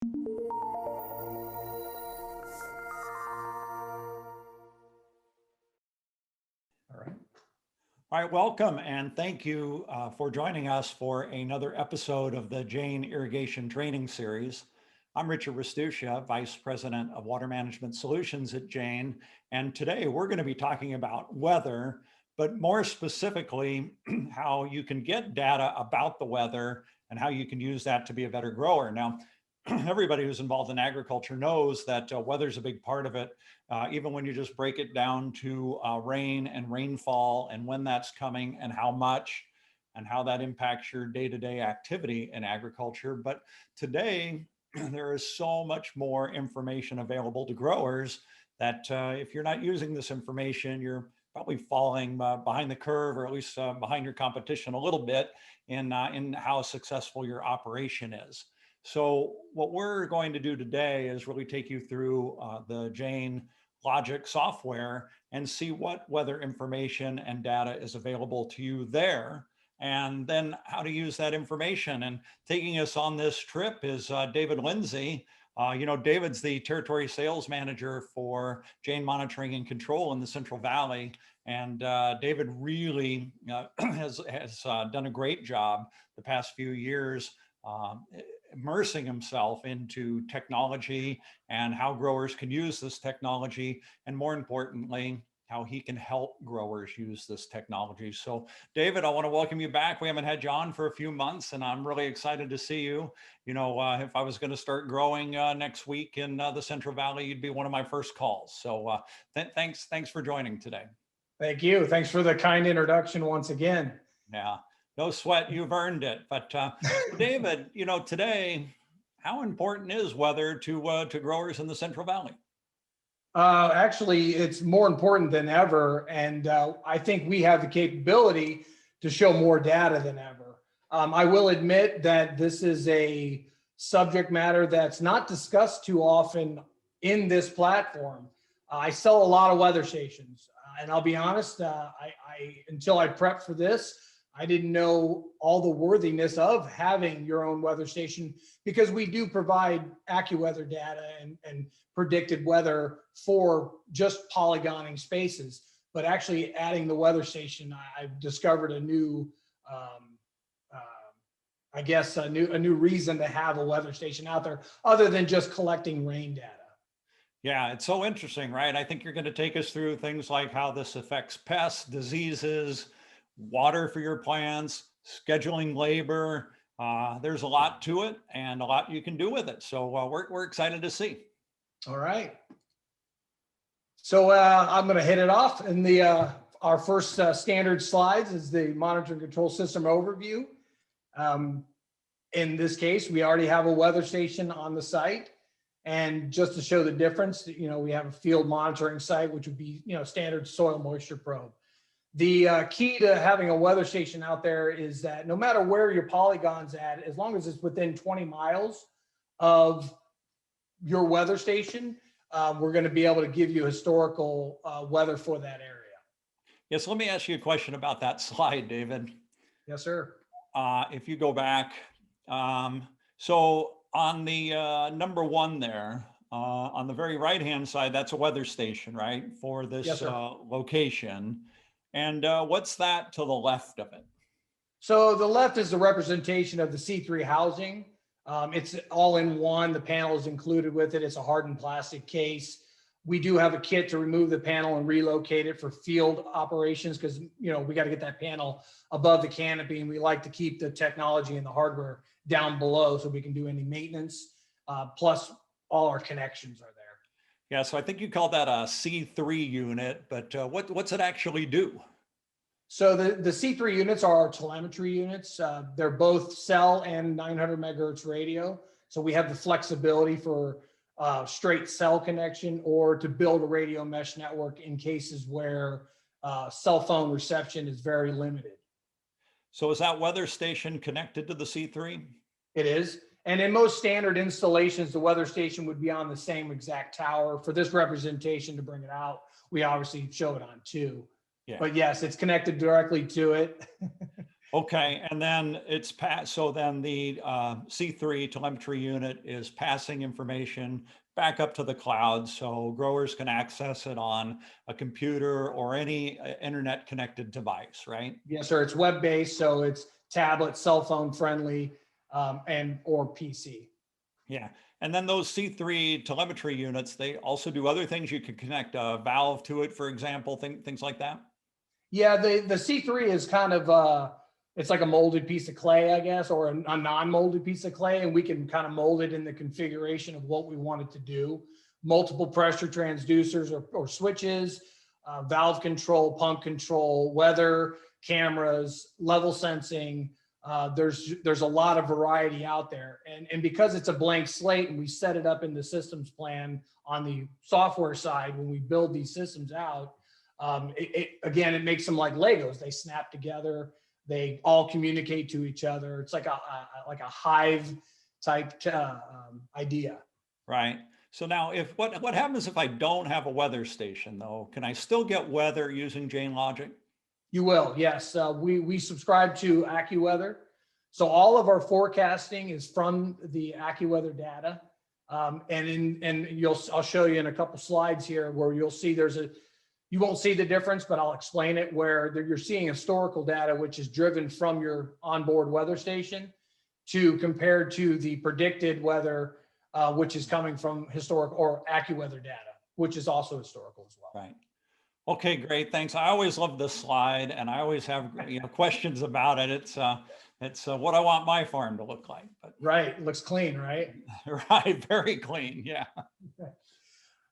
All right, welcome and thank you for joining us for another episode of the Jain Irrigation Training Series. I'm Richard Restuccia, Vice President of Water Management Solutions at Jain, and today we're going to be talking about weather, but more specifically, how you can get data about the weather and how you can use that to be a better grower. Now, everybody who's involved in agriculture knows that weather is a big part of it. Even when you just break it down to rain and rainfall and when that's coming and how much and how that impacts your day-to-day activity in agriculture. But today, there is so much more information available to growers that if you're not using this information, you're probably falling behind the curve, or at least behind your competition a little bit in how successful your operation is. So what we're going to do today is really take you through the Jain Logic software and see what weather information and data is available to you there, and then how to use that information. And taking us on this trip is David Lindsey. David's the territory sales manager for Jain Monitoring and Control in the Central Valley. And David really has done a great job the past few years immersing himself into technology and how growers can use this technology, and more importantly, how he can help growers use this technology. So David, I want to welcome you back. We haven't had you on for a few months, and I'm really excited to see you. If I was going to start growing next week in the Central Valley, you'd be one of my first calls. So thanks for joining today. Thank you. Thanks for the kind introduction once again. Yeah. No sweat, you've earned it. But David, today, how important is weather to growers in the Central Valley? Actually, it's more important than ever. And I think we have the capability to show more data than ever. I will admit that this is a subject matter that's not discussed too often in this platform. I sell a lot of weather stations. And I'll be honest, until I prepped for this, I didn't know all the worthiness of having your own weather station, because we do provide AccuWeather data and predicted weather for just polygoning spaces. But actually adding the weather station, I've discovered a new, a new reason to have a weather station out there other than just collecting rain data. Yeah, it's so interesting, right? I think you're going to take us through things like how this affects pests, diseases, water for your plants, scheduling labor. There's a lot to it and a lot you can do with it. So we're excited to see. All right. So I'm going to hit it off. And our first standard slides is the monitoring control system overview. In this case, we already have a weather station on the site. And just to show the difference, we have a field monitoring site, which would be, standard soil moisture probe. The key to having a weather station out there is that no matter where your polygon's at, as long as it's within 20 miles of your weather station, we're going to be able to give you historical weather for that area. Yes, let me ask you a question about that slide, David. Yes, sir. If you go back, so on the number one there, on the very right-hand side, that's a weather station, right, for this Yes, location. And what's that to the left of it? So the left is the representation of the C3 housing. It's all in one. The panel is included with it. It's a hardened plastic case. We do have a kit to remove the panel and relocate it for field operations, because we got to get that panel above the canopy, and we like to keep the technology and the hardware down below so we can do any maintenance. Plus, all our connections are there. Yeah, so I think you called that a C3 unit, but what's it actually do? So the C3 units are our telemetry units. They're both cell and 900 megahertz radio. So we have the flexibility for straight cell connection, or to build a radio mesh network in cases where cell phone reception is very limited. So is that weather station connected to the C3? It is. And in most standard installations, the weather station would be on the same exact tower. For this representation, to bring it out, we obviously show it on two. Yeah. But yes, it's connected directly to it. Okay, and then it's passed. So then the C3 telemetry unit is passing information back up to the cloud, so growers can access it on a computer or any internet connected device, right? Yes, sir. It's web-based, so it's tablet, cell phone friendly, and or PC. Yeah. And then those C3 telemetry units, they also do other things. You could connect a valve to it, for example, things like that. Yeah, the C3 is kind of it's like a molded piece of clay, I guess, or a non-molded piece of clay, and we can kind of mold it in the configuration of what we want it to do. Multiple pressure transducers or switches, valve control, pump control, weather, cameras, level sensing. There's a lot of variety out there, and because it's a blank slate and we set it up in the systems plan on the software side when we build these systems out. Again, it makes them like Legos. They snap together. They all communicate to each other. It's like a hive type idea. Right. So now if what happens if I don't have a weather station though? Can I still get weather using Jain Logic? You will, yes. We subscribe to AccuWeather, so all of our forecasting is from the AccuWeather data, I'll show you in a couple slides here where you'll see you won't see the difference, but I'll explain it where you're seeing historical data, which is driven from your onboard weather station compared to the predicted weather, which is coming from historic or AccuWeather data, which is also historical as well. Right. Okay, great. Thanks. I always love this slide and I always have, questions about it. It's what I want my farm to look like. But Right. It looks clean, right? right, very clean. Yeah.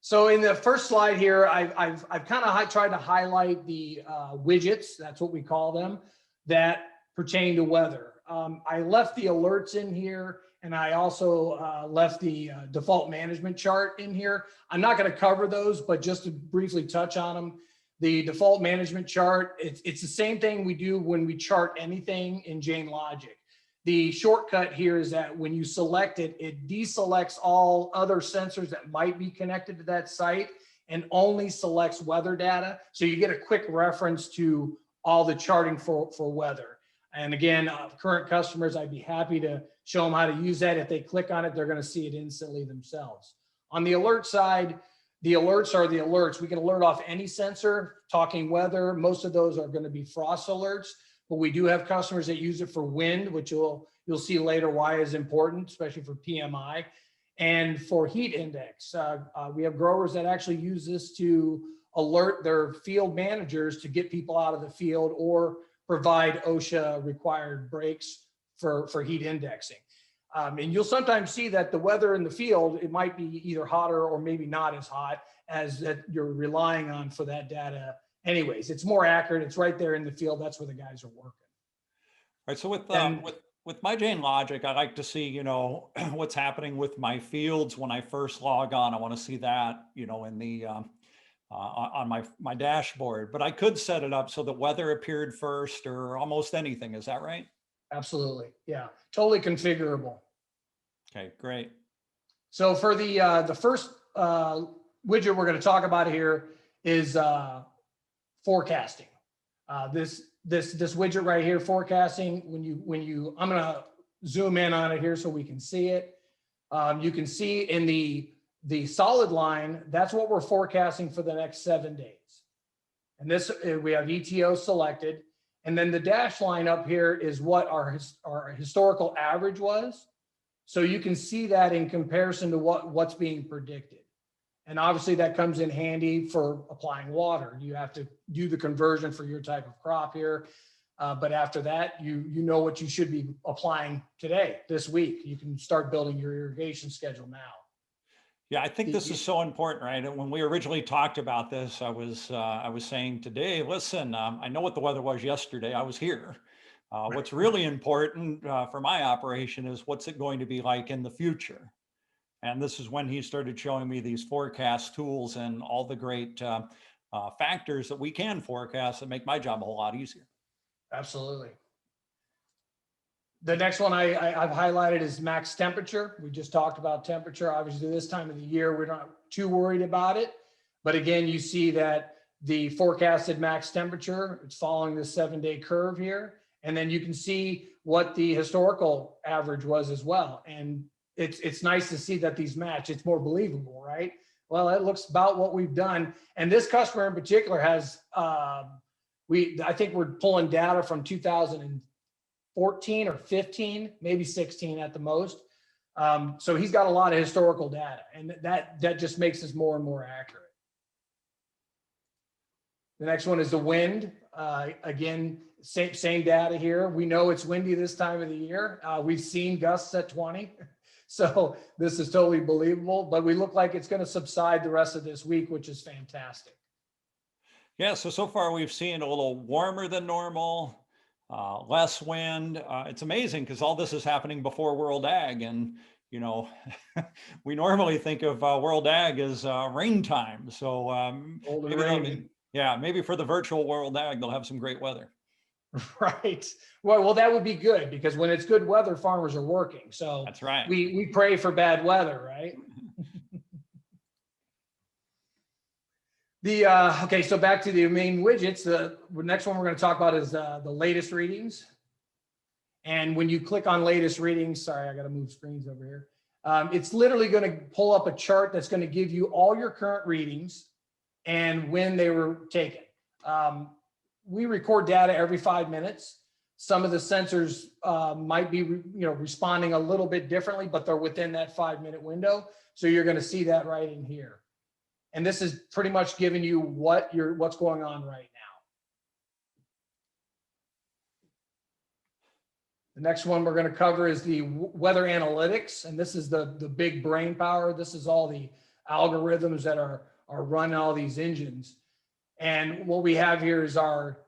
So in the first slide here, I've kind of tried to highlight the widgets, that's what we call them, that pertain to weather. I left the alerts in here, and I also left the default management chart in here. I'm not going to cover those, but just to briefly touch on them, the default management chart, it's the same thing we do when we chart anything in Jain Logic. The shortcut here is that when you select it, it deselects all other sensors that might be connected to that site and only selects weather data. So you get a quick reference to all the charting for weather. And again, current customers, I'd be happy to show them how to use that. If they click on it, they're going to see it instantly themselves. On the alert side, the alerts are the alerts. We can alert off any sensor, talking weather. Most of those are going to be frost alerts. But we do have customers that use it for wind, which you'll see later why is important, especially for PMI, and for heat index. We have growers that actually use this to alert their field managers to get people out of the field or provide OSHA required breaks for heat indexing. And you'll sometimes see that the weather in the field, it might be either hotter or maybe not as hot as that you're relying on for that data. Anyways, it's more accurate. It's right there in the field. That's where the guys are working. Right. So with my Jain Logic, I like to see, what's happening with my fields when I first log on. I want to see that, in the on my dashboard. But I could set it up so the weather appeared first or almost anything. Is that right? Absolutely. Yeah. Totally configurable. Okay, great. So for the first widget we're going to talk about here is forecasting. This widget right here, forecasting. I'm going to zoom in on it here so we can see it. You can see in the solid line, that's what we're forecasting for the next 7 days. And this, we have ETO selected. And then the dash line up here is what our historical average was. So you can see that in comparison to what's being predicted. And obviously that comes in handy for applying water. You have to do the conversion for your type of crop here. But after that, you know what you should be applying today, this week. You can start building your irrigation schedule now. Yeah, I think this is so important, right? And when we originally talked about this, I was saying today, listen, I know what the weather was yesterday. I was here. What's really important for my operation is what's it going to be like in the future. And this is when he started showing me these forecast tools and all the great factors that we can forecast that make my job a whole lot easier. Absolutely. The next one I've highlighted is max temperature. We just talked about temperature. Obviously, this time of the year, we're not too worried about it. But again, you see that the forecasted max temperature, it's following this 7-day curve here. And then you can see what the historical average was as well. And it's nice to see that these match. It's more believable, right? Well, it looks about what we've done. And this customer in particular has, I think we're pulling data from 2014 or 15, maybe 16 at the most. So he's got a lot of historical data, and that just makes us more and more accurate. The next one is the wind. Again, same data here. We know it's windy this time of the year. We've seen gusts at 20. So this is totally believable, but we look like it's going to subside the rest of this week, which is fantastic. Yeah, so far we've seen a little warmer than normal, less wind. It's amazing because all this is happening before World Ag, and you know, we normally think of World Ag as rain time. So maybe for the virtual World Ag, they'll have some great weather. Right. Well, that would be good, because when it's good weather, farmers are working. So that's right. We pray for bad weather, right? Okay, so back to the main widgets. The next one we're going to talk about is the latest readings. And when you click on latest readings, sorry, I got to move screens over here. It's literally going to pull up a chart that's going to give you all your current readings and when they were taken. We record data every 5 minutes. Some of the sensors might be responding a little bit differently, but they're within that 5-minute window. So you're going to see that right in here. And this is pretty much giving you what's going on right now. The next one we're going to cover is the weather analytics. And this is the big brain power. This is all the algorithms that are running all these engines. And what we have here is our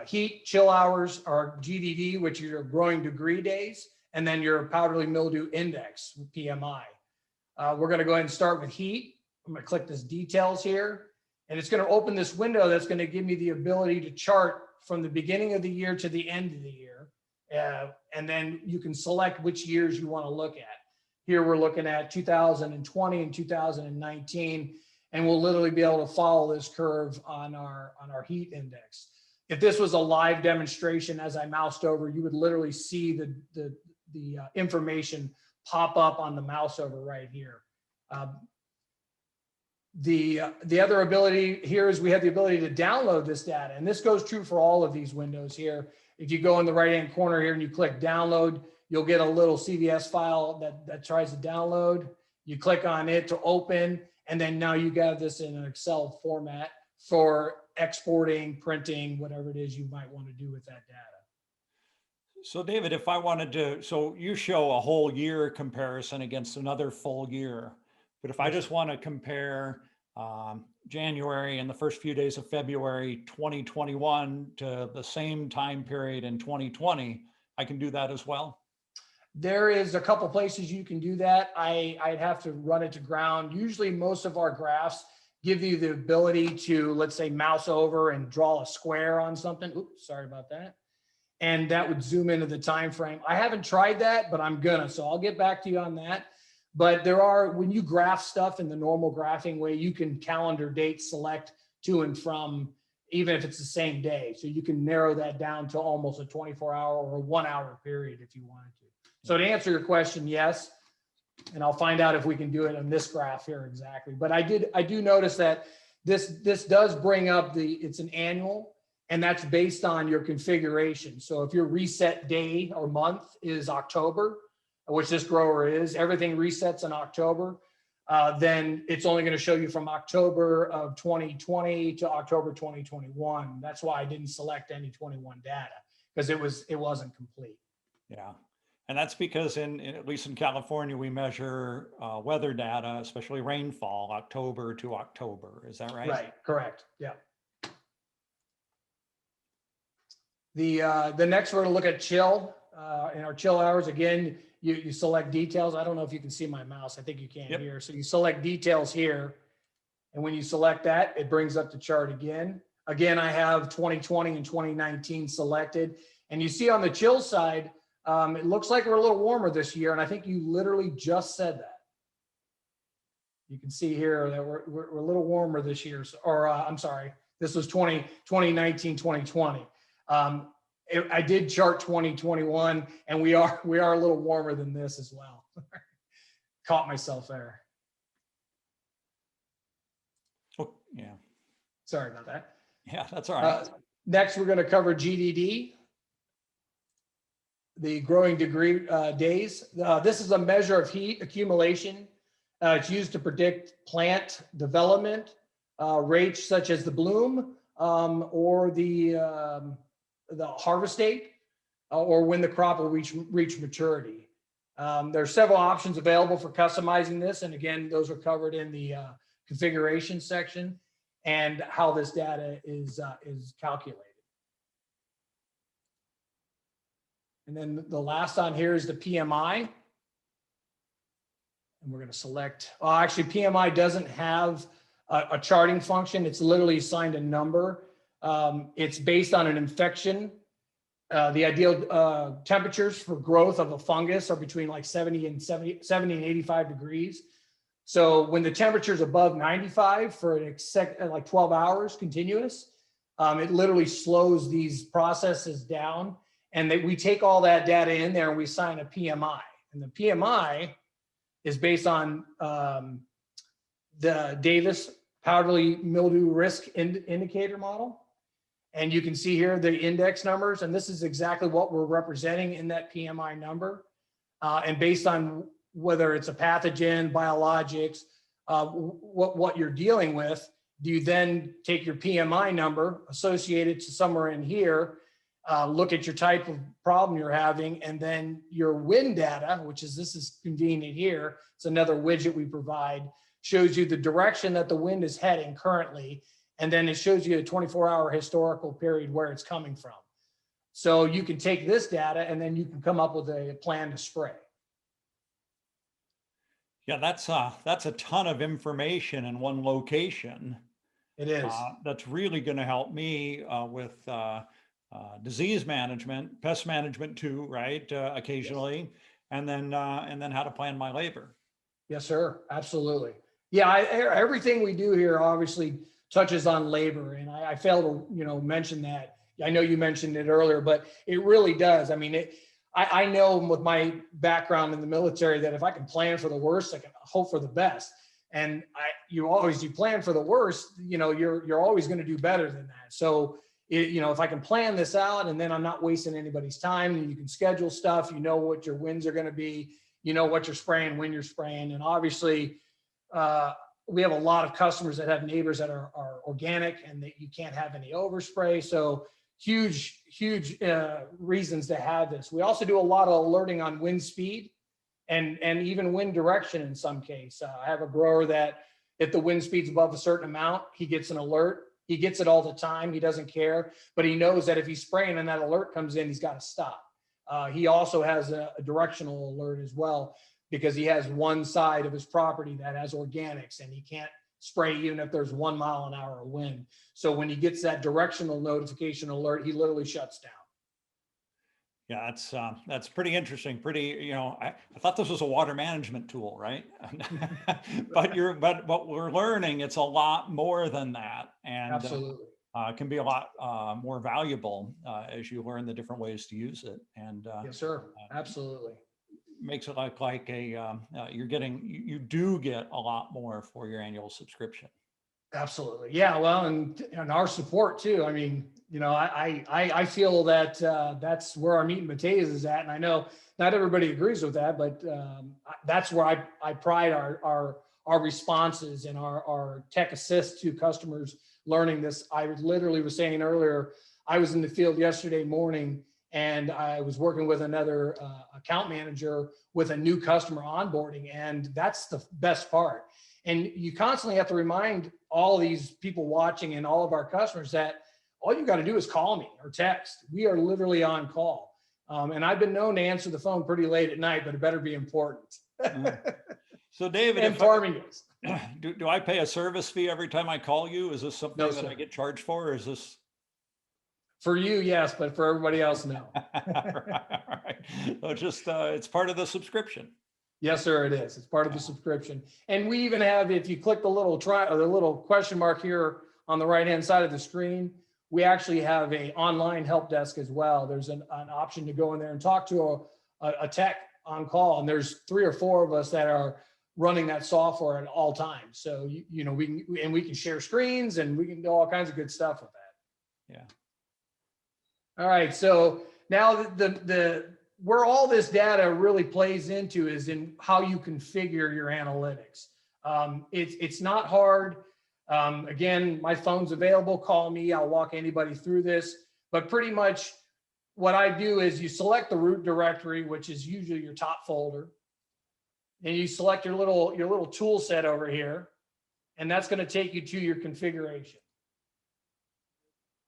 heat, chill hours, our GDD, which are your growing degree days, and then your powdery mildew index, PMI. We're going to go ahead and start with heat. I'm going to click this details here, and it's going to open this window that's going to give me the ability to chart from the beginning of the year to the end of the year. And then you can select which years you want to look at. Here we're looking at 2020 and 2019. And we'll literally be able to follow this curve on our heat index. If this was a live demonstration, as I moused over, you would literally see the information pop up on the mouse over right here. The other ability here is we have the ability to download this data, and this goes true for all of these windows here. If you go in the right-hand corner here and you click download, you'll get a little CVS file that tries to download. You click on it to open. And then now you got this in an Excel format for exporting, printing, whatever it is you might want to do with that data. So David, if I wanted to, so you show a whole year comparison against another full year, but if I just want to compare January and the first few days of February 2021 to the same time period in 2020, I can do that as well? There is a couple places you can do that. I'd have to run it to ground. Usually most of our graphs give you the ability to, let's say, mouse over and draw a square on something. Oops, sorry about that. And that would zoom into the time frame. I haven't tried that, but I'm gonna, so I'll get back to you on that. But there are, when you graph stuff in the normal graphing way, you can calendar date select to and from, even if it's the same day. So you can narrow that down to almost a 24-hour or a 1-hour period if you wanted to. So to answer your question, yes, and I'll find out if we can do it on this graph here exactly. But I do notice that this does bring up it's an annual, and that's based on your configuration. So if your reset day or month is October, which this grower is, everything resets in October, then it's only going to show you from October of 2020 to October 2021. That's why I didn't select any 21 data, because it wasn't complete. Yeah. And that's because at least in California, we measure weather data, especially rainfall, October to October. Is that right? Right, correct. Yeah. The next we're going to look at chill. In our chill hours, again, you select details. I don't know if you can see my mouse. I think you can here. So you select details here. And when you select that, it brings up the chart again. Again, I have 2020 and 2019 selected. And you see on the chill side, it looks like we're a little warmer this year, and I think you literally just said that. You can see here that we're a little warmer this year, or I'm sorry, this was 2019, 2020. I did chart 2021, and we are a little warmer than this as well. Caught myself there. Oh, yeah. Sorry about that. Yeah, that's all right. Next, we're going to cover GDD, the growing degree days. This is a measure of heat accumulation. It's used to predict plant development rates such as the bloom or the harvest date or when the crop will reach maturity. There are several options available for customizing this. And again, those are covered in the configuration section and how this data is calculated. And then the last on here is the PMI. And we're going to select, actually PMI doesn't have a charting function. It's literally assigned a number. It's based on an infection. The ideal temperatures for growth of a fungus are between like 70 and 85 degrees. So when the temperature is above 95 for like 12 hours continuous, it literally slows these processes down. And we take all that data in there and we assign a PMI. And the PMI is based on the Davis powdery mildew risk indicator model. And you can see here the index numbers, and this is exactly what we're representing in that PMI number. And based on whether it's a pathogen, biologics, what you're dealing with, do you then take your PMI number, associate it to somewhere in here, look at your type of problem you're having, and then your wind data, this is convenient here. It's another widget we provide, shows you the direction that the wind is heading currently. And then it shows you a 24-hour historical period where it's coming from. So you can take this data and then you can come up with a plan to spray. Yeah, that's a ton of information in one location. It is. That's really going to help me with disease management, pest management too, right? Occasionally, yes. and then how to plan my labor. Yes, sir. Absolutely. Yeah, everything we do here obviously touches on labor, and I failed to mention that. I know you mentioned it earlier, but it really does. I mean, I know with my background in the military that if I can plan for the worst, I can hope for the best. And you plan for the worst, you're always going to do better than that. So if I can plan this out and then I'm not wasting anybody's time, and you can schedule stuff, what your winds are going to be, what you're spraying, when you're spraying. And obviously we have a lot of customers that have neighbors that are organic and that you can't have any overspray. So huge reasons to have this. We also do a lot of alerting on wind speed and even wind direction in some case. I have a grower that if the wind speed's above a certain amount, he gets an alert. He gets it all the time. He doesn't care, but he knows that if he's spraying and that alert comes in, he's got to stop. He also has a directional alert as well, because he has one side of his property that has organics and he can't spray even if there's 1 mile an hour of wind. So when he gets that directional notification alert, he literally shuts down. Yeah, that's pretty interesting. I thought this was a water management tool, right? but what we're learning, it's a lot more than that, and absolutely can be a lot more valuable as you learn the different ways to use it. And yes, sir, absolutely. Makes it look like you do get a lot more for your annual subscription. Absolutely. Yeah. Well, and our support too. I mean, I feel that that's where our meat and potatoes is at. And I know not everybody agrees with that, but that's where I pride our responses and our tech assist to customers learning this. I literally was saying earlier, I was in the field yesterday morning and I was working with another account manager with a new customer onboarding. And that's the best part. And you constantly have to remind all of these people watching and all of our customers that all you got to do is call me or text. We are literally on call. And I've been known to answer the phone pretty late at night, but it better be important. So David, and farming is. Do I pay a service fee every time I call you? Is this something that I get charged for? Or is this? For you, yes, but for everybody else, no. Right. So it's part of the subscription. Yes, sir, it is. It's part of the subscription. And we even have, if you click the little question mark here on the right-hand side of the screen, we actually have a online help desk as well. There's an option to go in there and talk to a tech on call. And there's 3 or 4 of us that are running that software at all times. So, you know, we can share screens and we can do all kinds of good stuff with that. Yeah. All right. So now the where all this data really plays into is in how you configure your analytics. It's not hard. Again, my phone's available. Call me. I'll walk anybody through this. But pretty much what I do is you select the root directory, which is usually your top folder. And you select your little tool set over here. And that's going to take you to your configuration.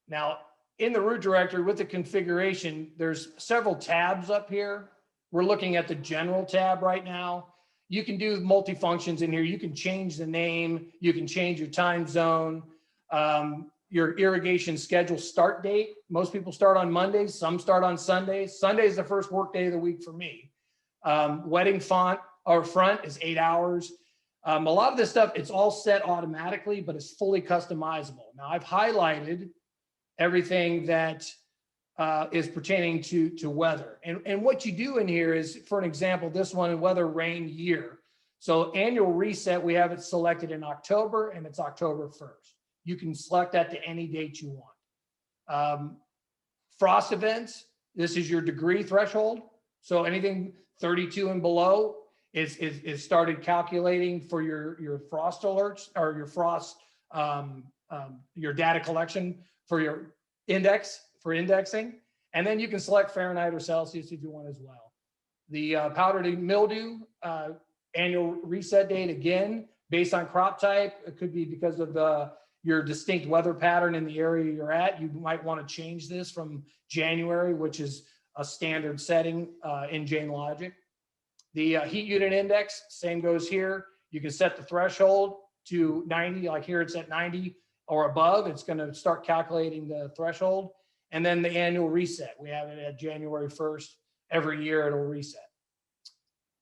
Now, in the root directory with the configuration, there's several tabs up here. We're looking at the general tab right now. You can do multi-functions in here. You can change the name. You can change your time zone, your irrigation schedule start date. Most people start on Mondays. Some start on Sundays. Sunday is the first work day of the week for me. Wedding font or front is 8 hours. A lot of this stuff, it's all set automatically, but it's fully customizable. Now I've highlighted everything that is pertaining to weather. And what you do in here is, for an example, this one, weather, rain, year. So annual reset, we have it selected in October, and it's October 1st. You can select that to any date you want. Frost events, this is your degree threshold. So anything 32 and below is started calculating for your frost alerts or your frost, your data collection for your indexing. And then you can select Fahrenheit or Celsius if you want as well. The powdery mildew annual reset date, again, based on crop type. It could be because of your distinct weather pattern in the area you're at. You might want to change this from January, which is a standard setting in Jain Logic. The heat unit index, same goes here. You can set the threshold to 90, like here it's at 90 or above. It's going to start calculating the threshold. And then the annual reset, we have it at January 1st. Every year it'll reset.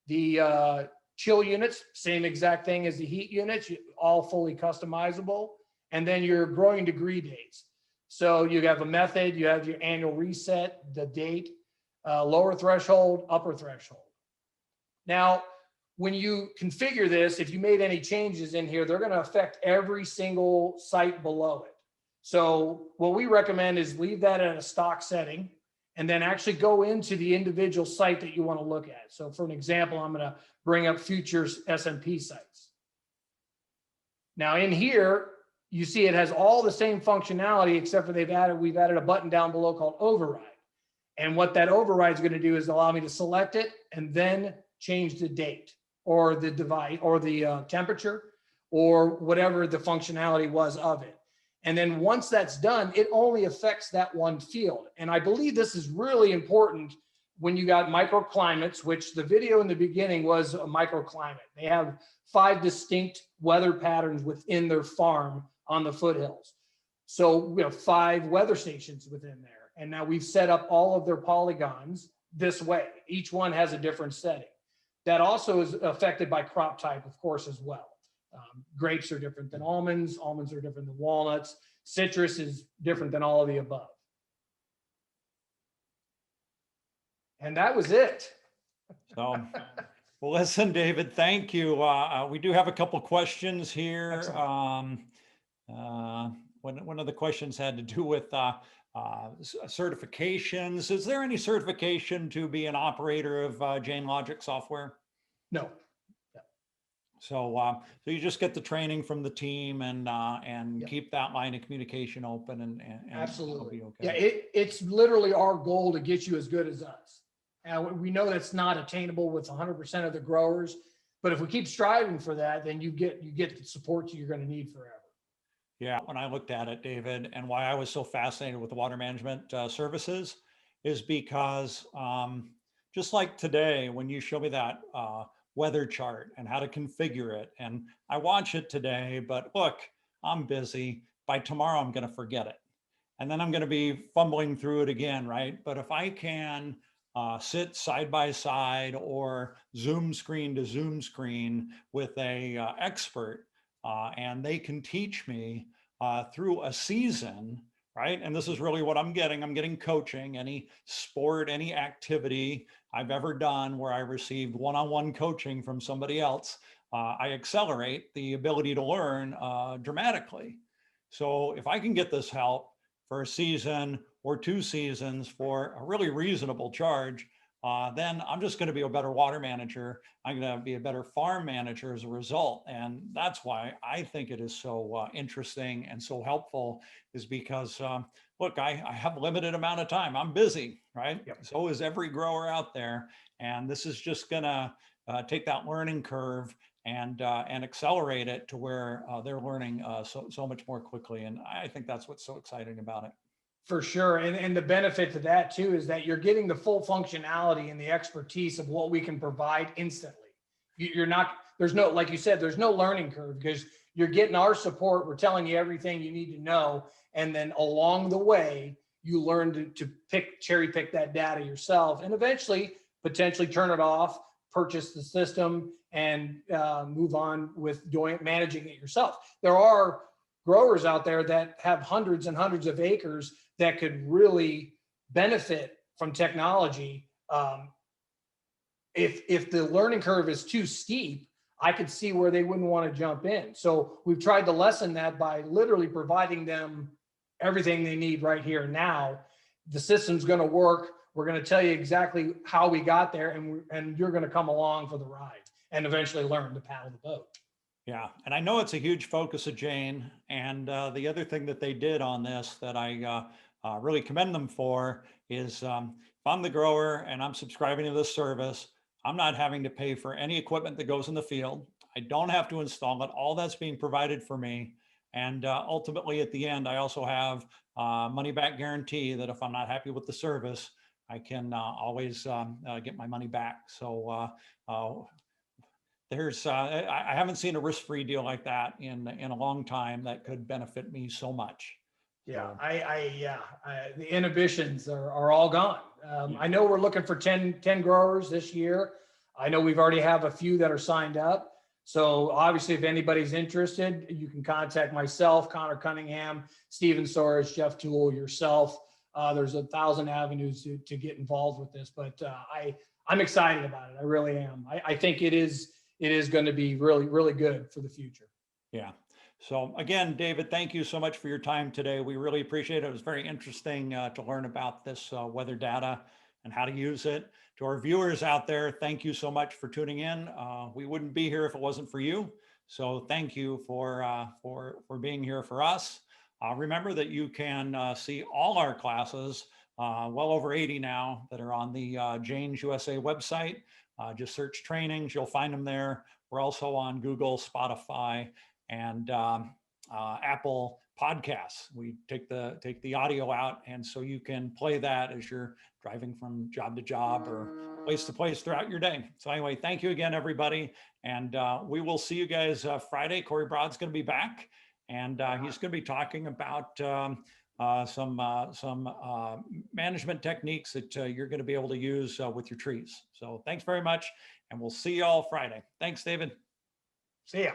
The chill units, same exact thing as the heat units, all fully customizable. And then your growing degree dates. So you have a method, you have your annual reset, the date, lower threshold, upper threshold. Now, when you configure this, if you made any changes in here, they're going to affect every single site below it. So what we recommend is leave that at a stock setting and then actually go into the individual site that you want to look at. So for an example, I'm going to bring up futures SMP sites. Now in here, you see it has all the same functionality except for we've added a button down below called override. And what that override is going to do is allow me to select it and then change the date or the device or the temperature or whatever the functionality was of it. And then once that's done, it only affects that one field. And I believe this is really important when you got microclimates, which the video in the beginning was a microclimate. They have 5 distinct weather patterns within their farm on the foothills. So we have 5 weather stations within there. And now we've set up all of their polygons this way. Each one has a different setting. That also is affected by crop type, of course, as well. Grapes are different than almonds. Almonds are different than walnuts. Citrus is different than all of the above. And that was it. So, well, listen, David, thank you. We do have a couple questions here. One of the questions had to do with certifications. Is there any certification to be an operator of Jain Logic software? No. So you just get the training from the team and Yep. keep that line of communication open and Absolutely. it'll be okay. Yeah, it's literally our goal to get you as good as us. And we know that's not attainable with 100% of the growers, but if we keep striving for that, then you get the support you're going to need forever. Yeah, when I looked at it, David, and why I was so fascinated with the water management services is because just like today, when you show me that weather chart and how to configure it, and I watch it today, but look, I'm busy. By tomorrow, I'm going to forget it. And then I'm going to be fumbling through it again, right? But if I can sit side by side or Zoom screen to Zoom screen with a expert, and they can teach me through a season right? And this is really what I'm getting. I'm getting coaching, any sport, any activity I've ever done where I received one-on-one coaching from somebody else, I accelerate the ability to learn dramatically. So if I can get this help for a season or 2 seasons for a really reasonable charge, then I'm just going to be a better water manager. I'm going to be a better farm manager as a result. And that's why I think it is so interesting and so helpful, is because, look, I have a limited amount of time. I'm busy, right? Yep. So is every grower out there. And this is just going to take that learning curve and accelerate it to where they're learning so much more quickly. And I think that's what's so exciting about it. For sure. And the benefit to that too is that you're getting the full functionality and the expertise of what we can provide instantly. You're not, there's no, like you said, there's no learning curve because you're getting our support. We're telling you everything you need to know. And then along the way, you learn to cherry pick that data yourself and eventually potentially turn it off, purchase the system, and move on with managing it yourself. There are growers out there that have hundreds and hundreds of acres that could really benefit from technology. If the learning curve is too steep, I could see where they wouldn't want to jump in. So we've tried to lessen that by literally providing them everything they need right here and now. The system's going to work. We're going to tell you exactly how we got there, and you're going to come along for the ride and eventually learn to paddle the boat. Yeah, and I know it's a huge focus of Jain. And the other thing that they did on this that I really commend them for is if I'm the grower and I'm subscribing to this service, I'm not having to pay for any equipment that goes in the field. I don't have to install it. All that's being provided for me. And ultimately, at the end, I also have money back guarantee that if I'm not happy with the service, I can always get my money back. So there's I haven't seen a risk-free deal like that in a long time that could benefit me so much. Yeah, So, the inhibitions are all gone. Yeah. I know we're looking for 10 growers this year. I know we've already have a few that are signed up. So obviously, if anybody's interested, you can contact myself, Connor Cunningham, Steven Soares, Jeff Toole, yourself. There's 1,000 avenues to get involved with this, but I'm excited about it. I really am. I think it is going to be really, really good for the future. Yeah. So again, David, thank you so much for your time today. We really appreciate it. It was very interesting to learn about this weather data and how to use it. To our viewers out there, thank you so much for tuning in. We wouldn't be here if it wasn't for you. So thank you for being here for us. Remember that you can see all our classes, well over 80 now, that are on the Jane's USA website. Just search trainings, you'll find them there. We're also on Google, Spotify, and Apple Podcasts. We take the audio out, and so you can play that as you're driving from job to job or place to place throughout your day. So anyway, thank you again, everybody, and we will see you guys Friday. Corey Broad's going to be back, and he's going to be talking about some management techniques that you're going to be able to use with your trees. So thanks very much, and we'll see you all Friday. Thanks, David. See ya.